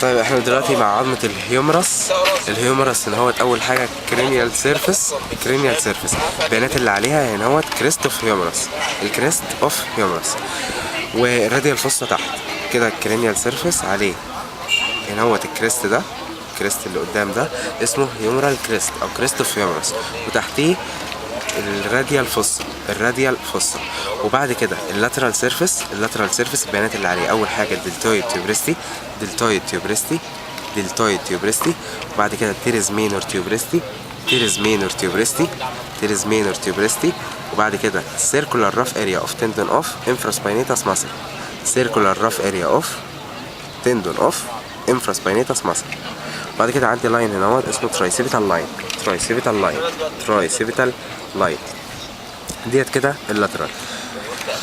طيب احنا دلوقتي مع عظمة الهيومرس. الهيومرس هنا هوت اول حاجة كرينيال سيرفيس. الكرينيال سيرفيس البيانات اللي عليها هنا هوت كريست اوف هيومرس، الكريست اوف هيومرس، والراديال فوسا تحت كده. الكرينيال سيرفيس عليه هنا هوت الكريست ده، الكريست اللي قدام ده اسمه هيومرال كريست او كريست اوف هيومرس، وتحتيه الراديال فوسا، الراديال فوسا. وبعد كده اللاترال سيرفيس. اللاترال سيرفيس البيانات اللي عليه اول حاجه الدلتويد تيوبريستي، دلتويد تيوبريستي، دلتويد تيوبريستي. وبعد كده التيريز مينور تيوبريستي، تيريز مينور تيوبريستي، تيريز مينور تيوبريستي. وبعد كده سيركولار راف اريا اوف تندون اوف انفراسباينيتاس ماسل، سيركولار راف اريا اوف تندون اوف انفراسباينيتاس ماسل. بعد كده عندي لاين هنا اهوت اسمه ترايسيبيتال لاين، ترايسيبيتال لاين، ترايسيبيتال لاين ديت كده اللاترال.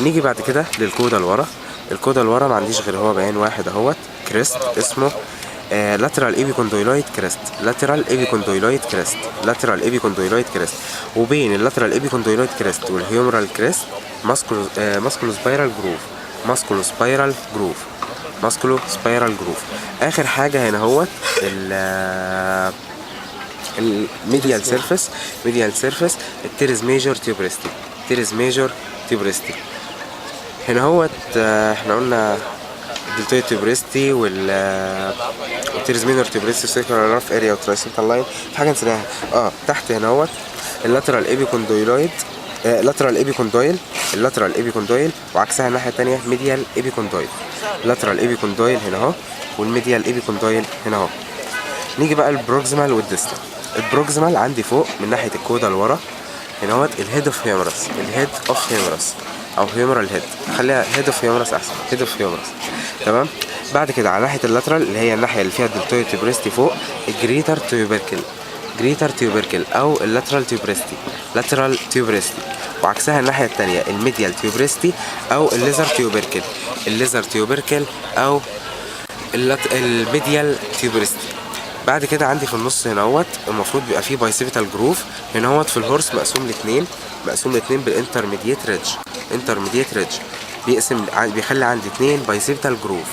نيجي بعد كده للكودا لورا. الكودا لورا ما عنديش غير هو بيان واحد اهوت كريست اسمه لاترال ايبيكوندويلويد كريست، لاترال ايبيكوندويلويد كريست، لاترال ايبيكوندويلويد كريست. وبين اللاترال ايبيكوندويلويد كريست والهيومرال كريست ماسكولو سبايرال جروف، ماسكولو سبايرال جروف، ماسكولو سبايرال جروف. اخر حاجه هنا هوت الميديال سيرفيس، ميديال سيرفيس التيريز ميجور تيوبريستي، تيريز ميجور تيوبريستي. هنا هوت احنا قلنا الدلتويد تيوبريستي والتيريز ميجور تيوبريستي، سيركولار راف اريا وترايسيبتال لاين. في حاجه نسيناها تحت هنا هوت اللاترال ايبيكوندويلويد، لاترال ايبيكوندويل، اللاترال ايبيكوندويل وعكسها الناحيه الثانيه ميديال ايبيكوندويل. لاترال ايبيكوندويل هنا اهو والميديال ايبيكوندويل هنا اهو. نيجي بقى البروكسيمال والديستال. البروكسيمال عندي فوق من ناحيه الكودا لورا هنا اهوت الهيد اوف هيومرس، الهيد اوف هيومرس او هيومرال هيد، خليها هيد اوف هيومرس احسن، هيد اوف هيومرس. تمام. بعد كده على ناحيه اللاترال اللي هي الناحيه اللي فيها الدلتويد تيوبريستي فوق الجريتر تيوبركل، جريتر تيوبركل او اللاترال تيوبريستي، لاترال تيوبريستي. وعكسها الناحيه الثانيه الميديال تيوبريستي او الليزر تيوبركل، الليزر تيوبركل او الميديال تيوبريستي. بعد كده عندي في النص هنا اهوت المفروض بيبقى فيه بايسيبيتال جروف هنا اهوت في الهورس مقسوم لاثنين، مقسوم لاثنين بالانترميديت ريدج، انترميديت ريدج بيقسم بيخلي عندي اثنين بايسيبيتال جروف،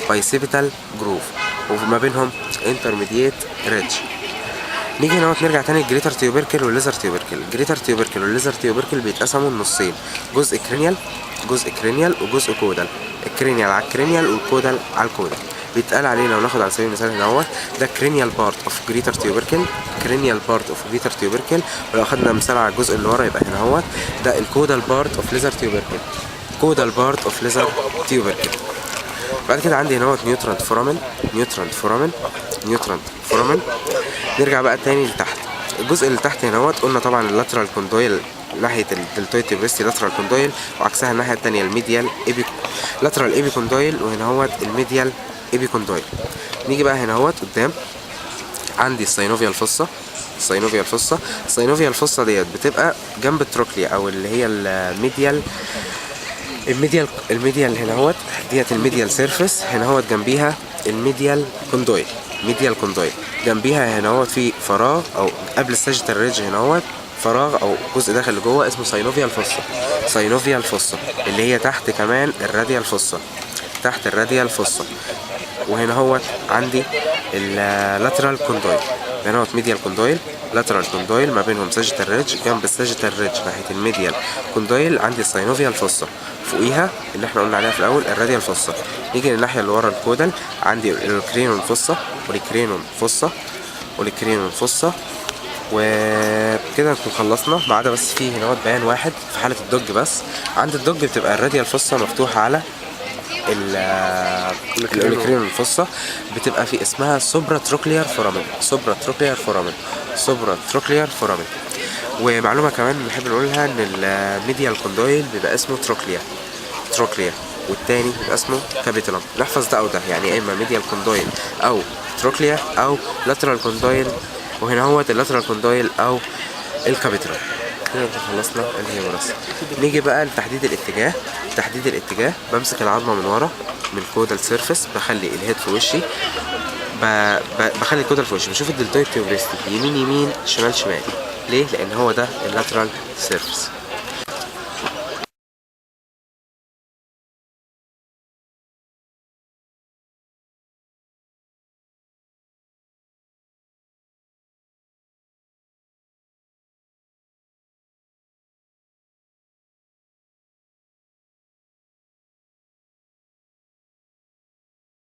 بايسيبيتال جروف وما بينهم انترميديت ريدج. نيجي هنا نرجع تاني الجريتر تيوبركل والليزر تيوبركل. الجريتر تيوبركل والليزر تيوبركل بيتقسموا لنصين، جزء كرينيال، جزء كرينيال وجزء كودال. الكرينيال على الكرينيال والكودال على الكودال. بيتقال عليه لو ناخد على سبيل المثال هنا اهوت ده كرينيال بارت اوف جريتر تيوبركل، كرينيال بارت اوف جريتر تيوبركل. ولو اخدنا مثال على الجزء اللي ورا يبقى هنا اهوت ده الكودال بارت اوف ليزر تيوبركل، كودال بارت اوف ليزر تيوبركل. بعد كده عندي هنا اهوت نيوترانت فورامين، نيوترانت فورامين، نيوترانت فورامين. نرجع بقى تاني لتحت. الجزء اللي تحت هنا اهوت قلنا طبعا اللاترال كوندويل ناحيه الدلتويد تيوبريستي لاترال كوندويل، وعكسها الناحيه الثانيه الميديال لاترال ايبي كوندويل، وهنا اهوت الميديال ايبي كوندويل. نيجي بقى هنا اهوت قدام عندي الساينوفيال فوسا، الساينوفيال فوسا. الساينوفيال فوسا ديت بتبقى جنب التروكليا او اللي هي الميديال، الميديال هنا اهوت ديت الميديال سيرفيس، هنا اهوت جنبيها الميديال كوندويل، ميديال كوندويل. جنبيها هنا اهوت في فراغ او قبل الساجيتال ريدج هنا اهوت فراغ او جزء داخل لجوه اسمه ساينوفيال فوسا، ساينوفيال فوسا اللي هي تحت كمان الراديال فوسا، تحت الراديال فوسا. وهنا هو عندي اللاترال كوندويل، هنا هو ميديال كوندويل، لاترال كوندويل ما بينهم ساجيتال ريدج. جنب الساجيتال ريدج ناحيه الميديال كوندويل عندي الساينوفيال فوسا، فوقيها اللي احنا قلنا عليها في الاول الراديال فوسا. نيجي للناحيه اللي ورا الكودال عندي الكرينون فوسا والكرينون فوسا والكرينون فوسا. وكده نكون خلصنا ما عدا بس فيه هنا بيان واحد في حاله الدوج. بس عند الدوج بتبقى الراديال فوسا مفتوحه على الكرينون فوسا، بتبقى في اسمها سوبرا تروكليار فورامين، سوبرا تروكليار فورامين، سوبرا تروكليار فورامين. ومعلومه كمان بنحب نقولها ان الميديال كوندويل بيبقى اسمه تروكليا، تروكليا، والتاني بيبقى اسمه كابيتولم. نحفظ ده او ده، يعني اما ميديال كوندويل او تروكليا او لاترال كوندويل، وهنا هو اللاترال كوندويل او الكابيتولم. كده خلصنا الهيومرس. نيجي بقى لتحديد الاتجاه. تحديد الاتجاه بمسك العظمه من ورا من الكودال سيرفيس، بخلي الهيد في وشي، بخلي الكودال في وشي، بشوف الدلتويد تيوبريستي يمين يمين شمال شمال. ليه؟ لان هو ده اللاترال سيرفيس.